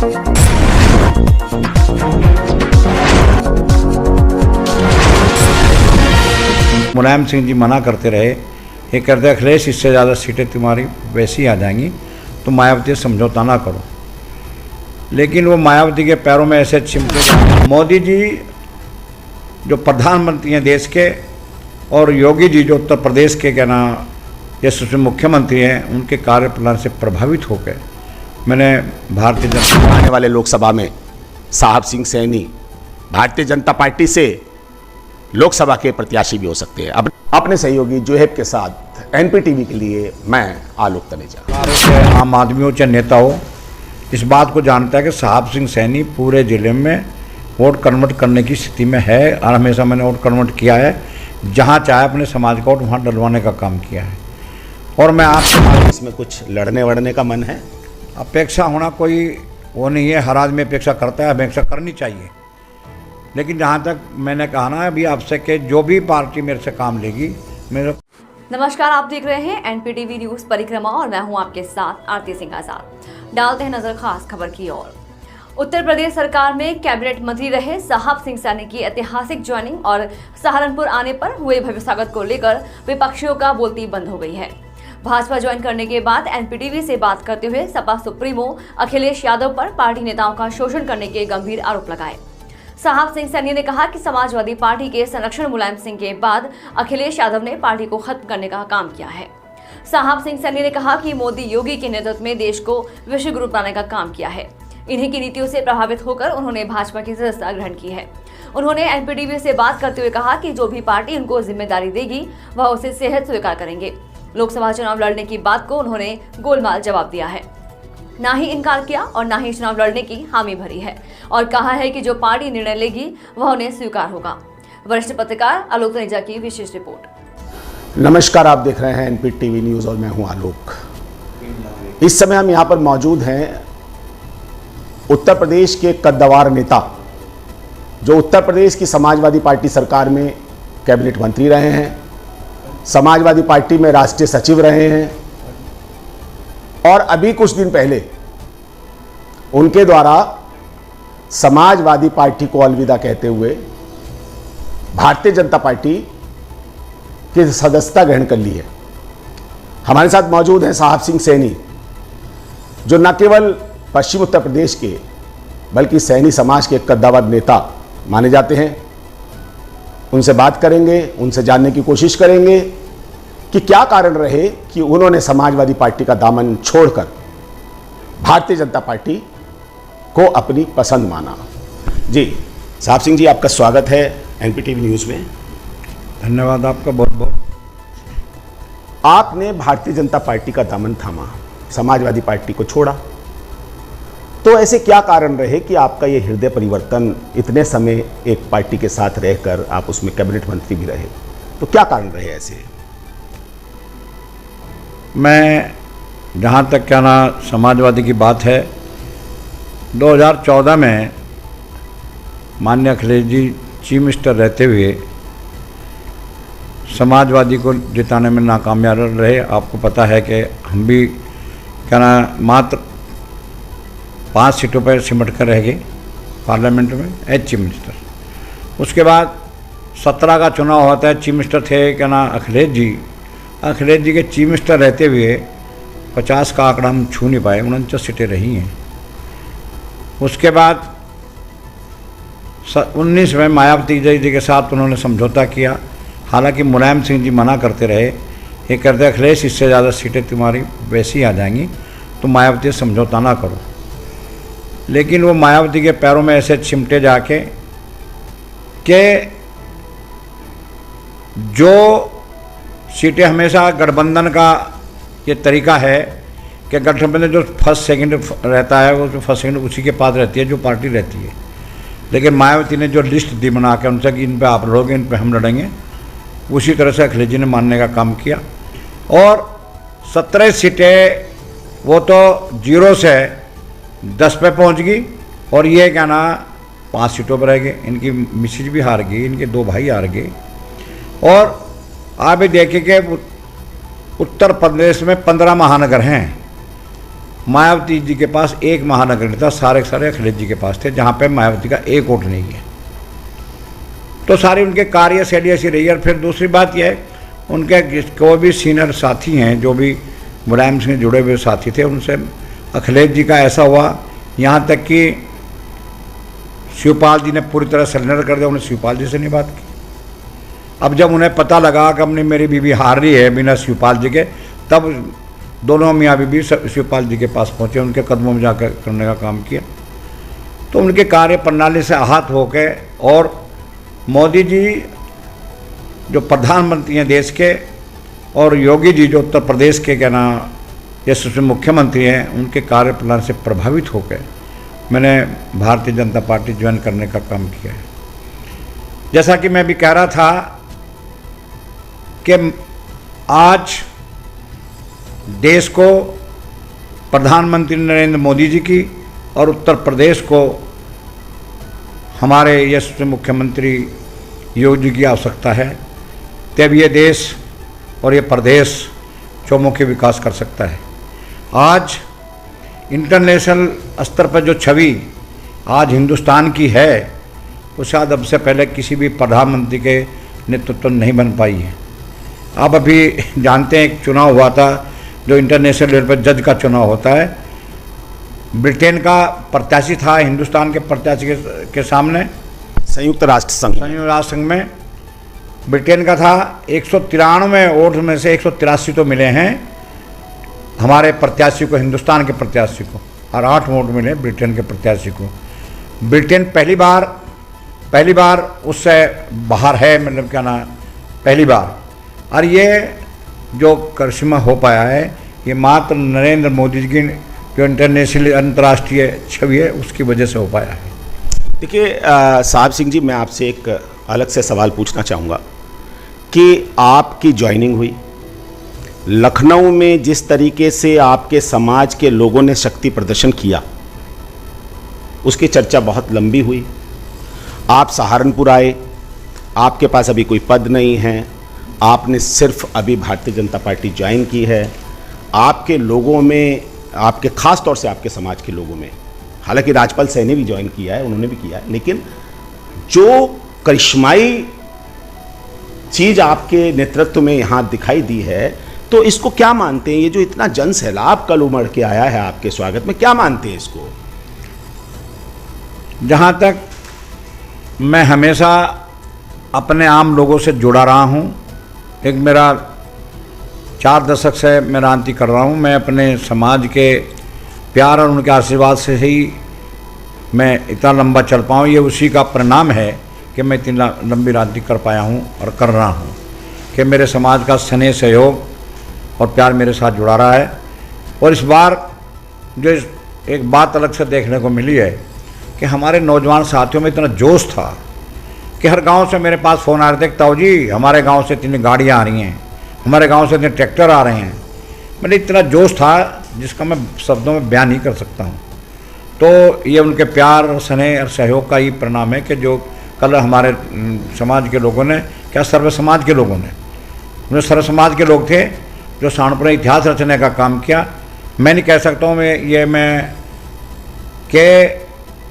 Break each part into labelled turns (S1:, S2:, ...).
S1: मुलायम सिंह जी मना करते रहे, ये कहते अखिलेश इससे ज़्यादा सीटें तुम्हारी वैसी आ जाएंगी, तुम मायावती से समझौता ना करो। लेकिन वो मायावती के पैरों में ऐसे चिमटे। मोदी जी जो प्रधानमंत्री हैं देश के, और योगी जी जो उत्तर प्रदेश के क्या ना यशस्वी मुख्यमंत्री हैं, उनके कार्यप्रणाली से प्रभावित होकर मैंने भारतीय जनता
S2: आने वाले लोकसभा में साहब सिंह सैनी भारतीय जनता पार्टी से लोकसभा के प्रत्याशी भी हो सकते हैं। अब अपने सहयोगी जोहेब के साथ एनपीटीवी के लिए मैं आलोक तनेजा।
S1: आम आदमी हो चाहे नेता हो, इस बात को जानता है कि साहब सिंह सैनी पूरे जिले में वोट कन्वर्ट करने की स्थिति में है, और हमेशा मैंने वोट कन्वर्ट किया है। जहाँ चाहे अपने समाज का वोट वहाँ डलवाने का काम किया है। और मैं आपसे
S2: इसमें कुछ लड़ने वड़ने का मन है?
S1: अपेक्षा होना कोई वो नहीं है, हर आदमी अपेक्षा करता है, अपेक्षा करनी चाहिए। लेकिन जहाँ तक मैंने कहा ना अभी आपसे कि जो भी पार्टी मेरे से काम लेगी मेरे।
S3: नमस्कार, आप देख रहे हैं एनपीटीवी न्यूज परिक्रमा और मैं हूं आपके साथ आरती सिंह आजाद। डालते हैं नजर खास खबर की ओर। उत्तर प्रदेश सरकार में कैबिनेट मंत्री रहे साहब सिंह सैनी की ऐतिहासिक ज्वाइनिंग और सहारनपुर आने पर हुए भव्य स्वागत को लेकर विपक्षियों का बोलती बंद हो गई है। भाजपा ज्वाइन करने के बाद एनपीटीवी से बात करते हुए सपा सुप्रीमो अखिलेश यादव पर पार्टी नेताओं का शोषण करने के गंभीर आरोप लगाए। साहब सिंह सैनी ने कहा कि समाजवादी पार्टी के संरक्षण मुलायम सिंह के बाद अखिलेश यादव ने पार्टी को खत्म करने का काम किया है। साहब सिंह सैनी ने कहा कि मोदी योगी के नेतृत्व में देश को विश्व गुरु बनाने का काम किया है। इन्हीं की नीतियों से प्रभावित होकर उन्होंने भाजपा की सदस्यता ग्रहण की है। उन्होंने एनपीटीवी से बात करते हुए कहा कि जो भी पार्टी उनको जिम्मेदारी देगी वह उसे सेहत स्वीकार करेंगे। लोकसभा चुनाव लड़ने की बात को उन्होंने गोलमाल जवाब दिया है, ना ही इनकार किया और ना ही चुनाव लड़ने की हामी भरी है, और कहा है कि जो पार्टी निर्णय लेगी वह उन्हें स्वीकार होगा। वरिष्ठ पत्रकार आलोक तनेजा की विशेष रिपोर्ट।
S2: नमस्कार, आप देख रहे हैं एनपीटीवी न्यूज और मैं हूं आलोक। इस समय हम यहां पर मौजूद हैं उत्तर प्रदेश के कद्दावर नेता, जो उत्तर प्रदेश की समाजवादी पार्टी सरकार में कैबिनेट मंत्री रहे हैं, समाजवादी पार्टी में राष्ट्रीय सचिव रहे हैं, और अभी कुछ दिन पहले उनके द्वारा समाजवादी पार्टी को अलविदा कहते हुए भारतीय जनता पार्टी की सदस्यता ग्रहण कर ली है। हमारे साथ मौजूद हैं साहब सिंह सैनी, जो न केवल पश्चिम उत्तर प्रदेश के बल्कि सैनी समाज के कद्दावर नेता माने जाते हैं। उनसे बात करेंगे, उनसे जानने की कोशिश करेंगे कि क्या कारण रहे कि उन्होंने समाजवादी पार्टी का दामन छोड़कर भारतीय जनता पार्टी को अपनी पसंद माना। जी साहब सिंह जी, आपका स्वागत है एनपीटीवी न्यूज़ में।
S1: धन्यवाद आपका बहुत बहुत।
S2: आपने भारतीय जनता पार्टी का दामन थामा, समाजवादी पार्टी को छोड़ा, तो ऐसे क्या कारण रहे कि आपका ये हृदय परिवर्तन, इतने समय एक पार्टी के साथ रहकर आप उसमें कैबिनेट मंत्री भी रहे, तो क्या कारण रहे ऐसे?
S1: मैं जहाँ तक क्या ना समाजवादी की बात है, 2014 में माननीय अखिलेश जी चीफ मिनिस्टर रहते हुए समाजवादी को जिताने में नाकामयाब रहे। आपको पता है कि हम भी क्या ना मात्र 5 सीटों पर सिमट कर रह गए पार्लियामेंट में एज चीफ मिनिस्टर। उसके बाद 17 का चुनाव होता है, चीफ मिनिस्टर थे क्या ना अखिलेश जी। अखिलेश जी के चीफ मिनिस्टर रहते हुए 50 का आंकड़ा हम छू नहीं पाए, 49 सीटें रही हैं। उसके बाद 19 में मायावती जी के साथ उन्होंने समझौता किया। हालांकि मुलायम सिंह जी मना करते रहे, ये कहते अखिलेश इससे ज़्यादा सीटें तुम्हारी वैसी आ जाएंगी, तुम मायावती से समझौता ना करो। लेकिन वो मायावती के पैरों में ऐसे चिमटे जाके कि जो सीटें हमेशा गठबंधन का ये तरीका है कि गठबंधन जो फर्स्ट सेकंड रहता है वो फर्स्ट सेकंड उसी के पास रहती है जो पार्टी रहती है। लेकिन मायावती ने जो लिस्ट दी बना के उनसे कि इन पे आप लड़ोगे, इन पे हम लड़ेंगे, उसी तरह से अखिलेश जी ने मानने का काम किया। और 17 सीटें वो तो 0 से 10 पे पहुंच गई, और ये क्या ना 5 सीटों पर रह गए। इनकी मिसेज भी हार गई, इनके 2 भाई हार गए। और आप भी देखिए कि उत्तर प्रदेश में 15 महानगर हैं, मायावती जी के पास एक महानगर नेता सारे के सारे अखिलेश जी के पास थे, जहाँ पे मायावती का एक वोट नहीं है। तो सारी उनके कार्यशैली ऐसी रही है। और फिर दूसरी बात यह है, उनके कोई भी सीनियर साथी हैं जो भी मुलायम सिंह जुड़े हुए साथी थे, उनसे अखिलेश जी का ऐसा हुआ, यहाँ तक कि शिवपाल जी ने पूरी तरह सरेंडर कर दिया, उन्होंने शिवपाल जी से नहीं बात की। अब जब उन्हें पता लगा कि अपनी मेरी बीवी हार रही है बिना शिवपाल जी के, तब दोनों मियाँ बीवी शिवपाल जी के पास पहुँचे, उनके कदमों में जाकर करने का काम किया। तो उनके कार्य प्रणाली से आहत होकर, और मोदी जी जो प्रधानमंत्री हैं देश के, और योगी जी जो उत्तर प्रदेश के क्या ना यशस्वी मुख्यमंत्री हैं, उनके कार्य प्रणाली से प्रभावित होकर मैंने भारतीय जनता पार्टी ज्वाइन करने का काम किया है। जैसा कि मैं भी कह रहा था कि आज देश को प्रधानमंत्री नरेंद्र मोदी जी की और उत्तर प्रदेश को हमारे यशस्वी मुख्यमंत्री योगी जी की आवश्यकता है, तब ये देश और ये प्रदेश चौमुखी विकास कर सकता है। आज इंटरनेशनल स्तर पर जो छवि आज हिंदुस्तान की है, वो शायद अब से पहले किसी भी प्रधानमंत्री के नेतृत्व नहीं बन पाई है। आप अभी जानते हैं, एक चुनाव हुआ था जो इंटरनेशनल लेवल पर जज का चुनाव होता है। ब्रिटेन का प्रत्याशी था हिंदुस्तान के प्रत्याशी के सामने,
S2: संयुक्त राष्ट्र संघ
S1: में ब्रिटेन का था। 193 वोट में से 183 तो मिले हैं हमारे प्रत्याशी को, हिंदुस्तान के प्रत्याशी को, और 8 वोट मिले ब्रिटेन के प्रत्याशी को। ब्रिटेन पहली बार उससे बाहर है, मतलब क्या ना, पहली बार। और ये जो करिश्मा हो पाया है, ये मात्र नरेंद्र मोदी जी की जो इंटरनेशनल अंतर्राष्ट्रीय छवि है उसकी वजह से हो पाया है।
S2: देखिए साहब सिंह जी, मैं आपसे एक अलग से सवाल पूछना चाहूँगा कि आपकी ज्वाइनिंग हुई लखनऊ में, जिस तरीके से आपके समाज के लोगों ने शक्ति प्रदर्शन किया, उसकी चर्चा बहुत लंबी हुई। आप सहारनपुर आए, आपके पास अभी कोई पद नहीं है, आपने सिर्फ अभी भारतीय जनता पार्टी ज्वाइन की है। आपके लोगों में, आपके खास तौर से आपके समाज के लोगों में, हालांकि राजपाल सैनी भी ज्वाइन किया है, उन्होंने भी किया है, लेकिन जो करिश्माई चीज़ आपके नेतृत्व में यहाँ दिखाई दी है, तो इसको क्या मानते हैं? ये जो इतना जन सैलाब कल उमड़ के आया है आपके स्वागत में, क्या मानते हैं इसको?
S1: जहाँ तक मैं हमेशा अपने आम लोगों से जुड़ा रहा हूँ, एक मेरा 4 दशक से मैं राजनीति कर रहा हूँ, मैं अपने समाज के प्यार और उनके आशीर्वाद से ही मैं इतना लंबा चल पाऊँ। ये उसी का परिणाम है कि मैं इतनी लंबी राजनीति कर पाया हूँ और कर रहा हूँ, कि मेरे समाज का स्नेह, सहयोग और प्यार मेरे साथ जुड़ा रहा है। और इस बार जो एक बात अलग से देखने को मिली है कि हमारे नौजवान साथियों में इतना जोश था कि हर गांव से मेरे पास फ़ोन आ रहे थे, ताऊ जी हमारे गांव से इतनी गाड़ियाँ आ रही हैं, हमारे गांव से इतने ट्रैक्टर आ रहे हैं। मतलब इतना जोश था जिसका मैं शब्दों में बयान नहीं कर सकता हूँ। तो ये उनके प्यार, स्नेह और सहयोग का ही परिणाम है कि जो कल हमारे समाज के लोगों ने, क्या सर्व समाज के लोगों ने, सर्व समाज के लोग थे जो सहारनपुर में इतिहास रचने का काम किया। मैं नहीं कह सकता हूँ कि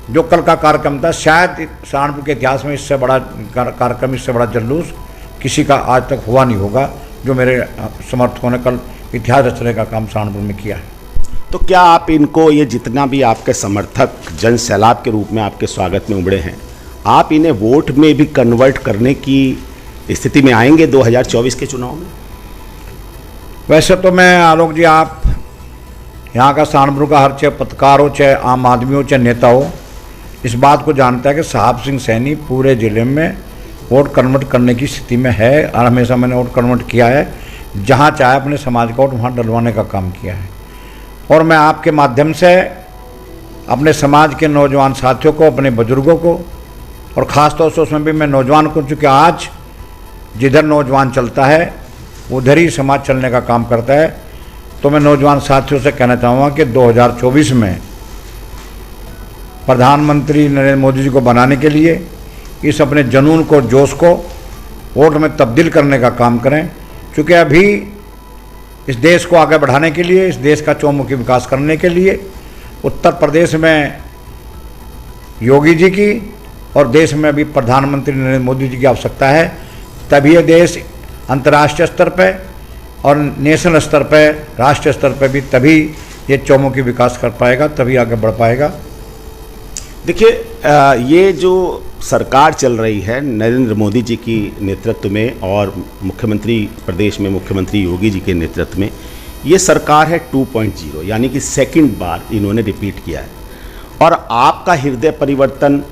S1: जो कल का कार्यक्रम था, शायद सहारनपुर के इतिहास में इससे बड़ा कार्यक्रम, इससे बड़ा जुलूस किसी का आज तक हुआ नहीं होगा, जो मेरे समर्थकों ने कल इतिहास रचने का काम सहारनपुर में किया है।
S2: तो क्या आप इनको, ये जितना भी आपके समर्थक जन सैलाब के रूप में आपके स्वागत में उमड़े हैं, आप इन्हें वोट में भी कन्वर्ट करने की स्थिति में आएंगे 2024 के चुनाव में?
S1: वैसे तो मैं, आलोक जी, आप यहाँ का सहारनपुर का हर चाहे पत्रकार हो, चाहे आम आदमी हो, चाहे नेता हो, इस बात को जानता है कि साहब सिंह सैनी पूरे ज़िले में वोट कन्वर्ट करने की स्थिति में है, और हमेशा मैंने वोट कन्वर्ट किया है। जहाँ चाहे अपने समाज का वोट वहाँ डलवाने का काम किया है। और मैं आपके माध्यम से अपने समाज के नौजवान साथियों को, अपने बुजुर्गों को, और ख़ास तौर से उसमें भी मैं नौजवान को, चूँकि आज जिधर नौजवान चलता है उधर ही समाज चलने का काम करता है, तो मैं नौजवान साथियों से कहना चाहूँगा कि 2024 में प्रधानमंत्री नरेंद्र मोदी जी को बनाने के लिए इस अपने जुनून को, जोश को वोट में तब्दील करने का काम करें। क्योंकि अभी इस देश को आगे बढ़ाने के लिए, इस देश का चौमुखी विकास करने के लिए उत्तर प्रदेश में योगी जी की और देश में भी प्रधानमंत्री नरेंद्र मोदी जी की आवश्यकता है। तभी ये देश अंतर्राष्ट्रीय स्तर पर और नेशनल स्तर पर, राष्ट्रीय स्तर पर भी तभी ये चौमुखी विकास कर पाएगा, तभी आगे बढ़ पाएगा।
S2: देखिए, ये जो सरकार चल रही है नरेंद्र मोदी जी की नेतृत्व में और मुख्यमंत्री प्रदेश में मुख्यमंत्री योगी जी के नेतृत्व में, ये सरकार है 2.0, यानी कि सेकंड बार इन्होंने रिपीट किया है। और आपका हृदय परिवर्तन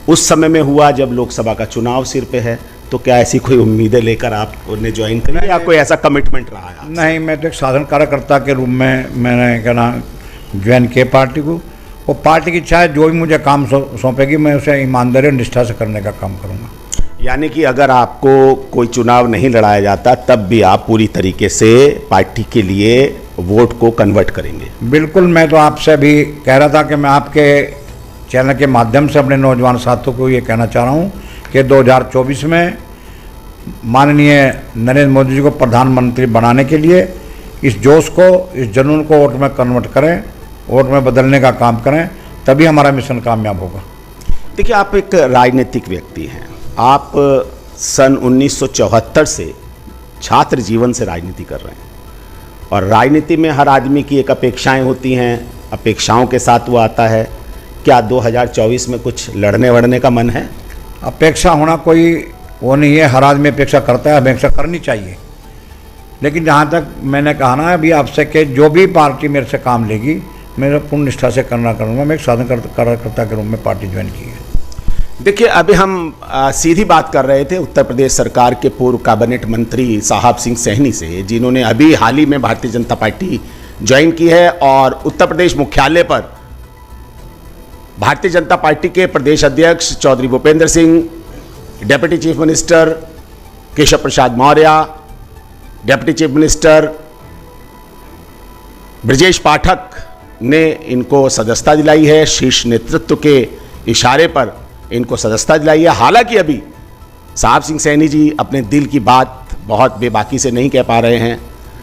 S2: उस समय में हुआ जब लोकसभा का चुनाव सिर पे है, तो क्या ऐसी कोई उम्मीदें लेकर आप उन्हें ज्वाइन करेंगे या कोई ऐसा कमिटमेंट रहा है?
S1: नहीं, मैं तो एक साधारण कार्यकर्ता के रूप में मैंने कहना ज्वाइन किया पार्टी को। वो पार्टी की चाहे जो भी मुझे काम सौंपेगी, मैं उसे ईमानदारी और निष्ठा से करने का काम करूँगा।
S2: यानी कि अगर आपको कोई चुनाव नहीं लड़ाया जाता तब भी आप पूरी तरीके से पार्टी के लिए वोट को कन्वर्ट करेंगे?
S1: बिल्कुल। मैं तो आपसे अभी कह रहा था कि मैं आपके चैनल के माध्यम से अपने नौजवान साथियों को ये कहना चाह रहा हूँ कि 2024 में माननीय नरेंद्र मोदी जी को प्रधानमंत्री बनाने के लिए इस जोश को, इस जुनून को वोट में कन्वर्ट करें, वोट में बदलने का काम करें, तभी हमारा मिशन कामयाब होगा।
S2: देखिए, आप एक राजनीतिक व्यक्ति हैं। आप सन 1974 से छात्र जीवन से राजनीति कर रहे हैं और राजनीति में हर आदमी की एक अपेक्षाएं होती हैं, अपेक्षाओं के साथ वो आता है। क्या 2024 में कुछ लड़ने वड़ने का मन है?
S1: अपेक्षा होना कोई वो नहीं है, हर आदमी अपेक्षा करता है, अपेक्षा करनी चाहिए। लेकिन जहाँ तक मैंने कहा ना अभी आपसे कि जो भी पार्टी मेरे से काम लेगी, मेरा पूर्ण निष्ठा से करना करूँगा। मैं एक साधारण कार्यकर्ता के रूप में पार्टी ज्वाइन की है।
S2: देखिए, अभी हम सीधी बात कर रहे थे उत्तर प्रदेश सरकार के पूर्व कैबिनेट मंत्री साहब सिंह सैनी से, जिन्होंने अभी हाल ही में भारतीय जनता पार्टी ज्वाइन की है और उत्तर प्रदेश मुख्यालय पर भारतीय जनता पार्टी के प्रदेश अध्यक्ष Chaudhary Bhupendra Singh, deputy chief minister Keshav Prasad Maurya, deputy chief minister Brajesh Pathak ने इनको सदस्यता दिलाई है। शीर्ष नेतृत्व के इशारे पर इनको सदस्यता दिलाई है। हालांकि अभी साहब सिंह सैनी जी अपने दिल की बात बहुत बेबाकी से नहीं कह पा रहे हैं,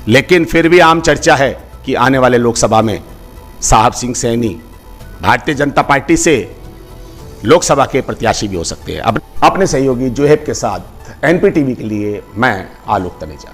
S2: लेकिन फिर भी आम चर्चा है कि आने वाले लोकसभा में साहब सिंह सैनी भारतीय जनता पार्टी से लोकसभा के प्रत्याशी भी हो सकते हैं। अब अपने सहयोगी जोहेब के साथ एनपीटीवी के लिए मैं आलोक तनेजा।